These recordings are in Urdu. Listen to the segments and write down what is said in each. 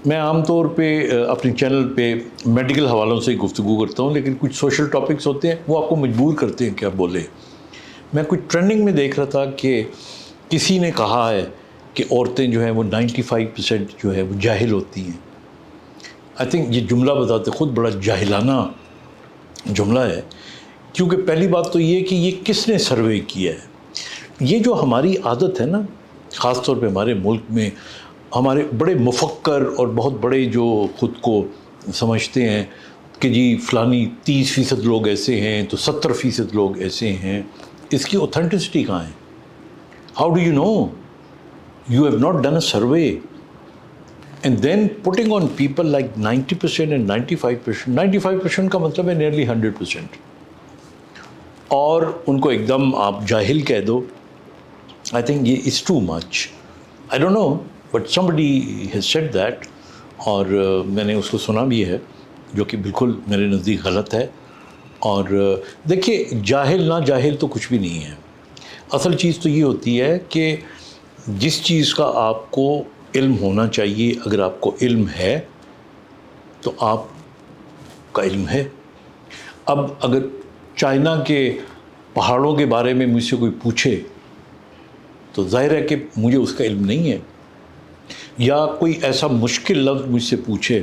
میں عام طور پہ اپنے چینل پہ میڈیکل حوالوں سے گفتگو کرتا ہوں، لیکن کچھ سوشل ٹاپکس ہوتے ہیں وہ آپ کو مجبور کرتے ہیں کہ آپ بولیں۔ میں کچھ ٹرینڈنگ میں دیکھ رہا تھا کہ کسی نے کہا ہے کہ عورتیں جو ہیں وہ 95% جو ہے وہ جاہل ہوتی ہیں۔ آئی تھنک یہ جملہ بتاتے خود بڑا جاہلانہ جملہ ہے، کیونکہ پہلی بات تو یہ کہ یہ کس نے سروے کیا ہے۔ یہ جو ہماری عادت ہے نا، خاص طور پہ ہمارے ملک میں، ہمارے بڑے مفکر اور بہت بڑے جو خود کو سمجھتے ہیں کہ جی فلانی 30% لوگ ایسے ہیں تو 70% لوگ ایسے ہیں، اس کی اوتھینٹسٹی کہاں ہے؟ How do you know? You have not done a survey and then putting on people like 90% and 95%۔ 95% کا مطلب ہے نیئرلی 100%، اور ان کو ایک دم آپ جاہل کہہ دو۔ آئی تھنک یہ is too much. I don't know but somebody has said that، اور میں نے اس کو سنا بھی ہے، جو کہ بالکل میرے نزدیک غلط ہے۔ اور دیکھیے، جاہل نہ جاہل تو کچھ بھی نہیں ہے۔ اصل چیز تو یہ ہوتی ہے کہ جس چیز کا آپ کو علم ہونا چاہیے، اگر آپ کو علم ہے تو آپ کا علم ہے۔ اب اگر چائنا کے پہاڑوں کے بارے میں مجھ سے کوئی پوچھے تو ظاہر ہے کہ مجھے اس کا علم نہیں ہے، یا کوئی ایسا مشکل لفظ مجھ سے پوچھے،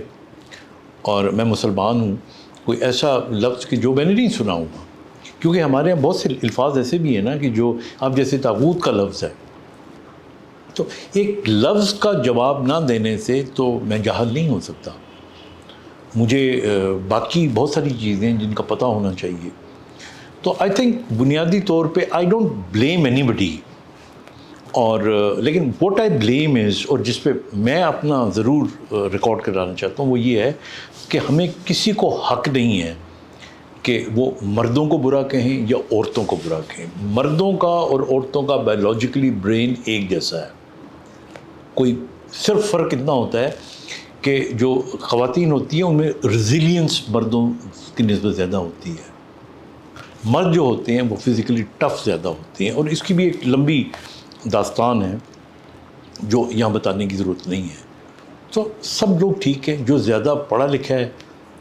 اور میں مسلمان ہوں، کوئی ایسا لفظ کہ جو میں نے نہیں سنا ہوگا، کیونکہ ہمارے یہاں بہت سے الفاظ ایسے بھی ہیں نا کہ جو اب جیسے طاغوت کا لفظ ہے، تو ایک لفظ کا جواب نہ دینے سے تو میں جاہل نہیں ہو سکتا۔ مجھے باقی بہت ساری چیزیں ہیں جن کا پتہ ہونا چاہیے۔ تو آئی تھنک بنیادی طور پہ آئی ڈونٹ بلیم اینی بڈی، اور لیکن واٹ آئی بلیم از، اور جس پہ میں اپنا ضرور ریکارڈ کرانا چاہتا ہوں، وہ یہ ہے کہ ہمیں کسی کو حق نہیں ہے کہ وہ مردوں کو برا کہیں یا عورتوں کو برا کہیں۔ مردوں کا اور عورتوں کا بایولوجیکلی برین ایک جیسا ہے، کوئی صرف فرق اتنا ہوتا ہے کہ جو خواتین ہوتی ہیں ان میں ریزیلینس مردوں کی نسبت زیادہ ہوتی ہے، مرد جو ہوتے ہیں وہ فزیکلی ٹف زیادہ ہوتے ہیں، اور اس کی بھی ایک لمبی داستان ہے جو یہاں بتانے کی ضرورت نہیں ہے۔ تو سب لوگ ٹھیک ہے، جو زیادہ پڑھا لکھا ہے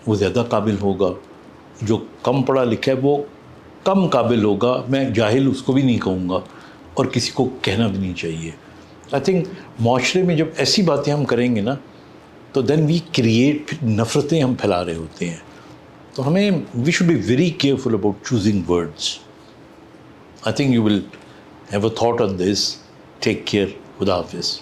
وہ زیادہ قابل ہوگا، جو کم پڑھا لکھا ہے وہ کم قابل ہوگا۔ میں جاہل اس کو بھی نہیں کہوں گا، اور کسی کو کہنا بھی نہیں چاہیے۔ آئی تھنک معاشرے میں جب ایسی باتیں ہم کریں گے نا تو دین وی کریٹ، نفرتیں ہم پھیلا رہے ہوتے ہیں۔ تو ہمیں we should be very careful about choosing words. I think you will have a thought on this. Take care. Khuda Hafiz.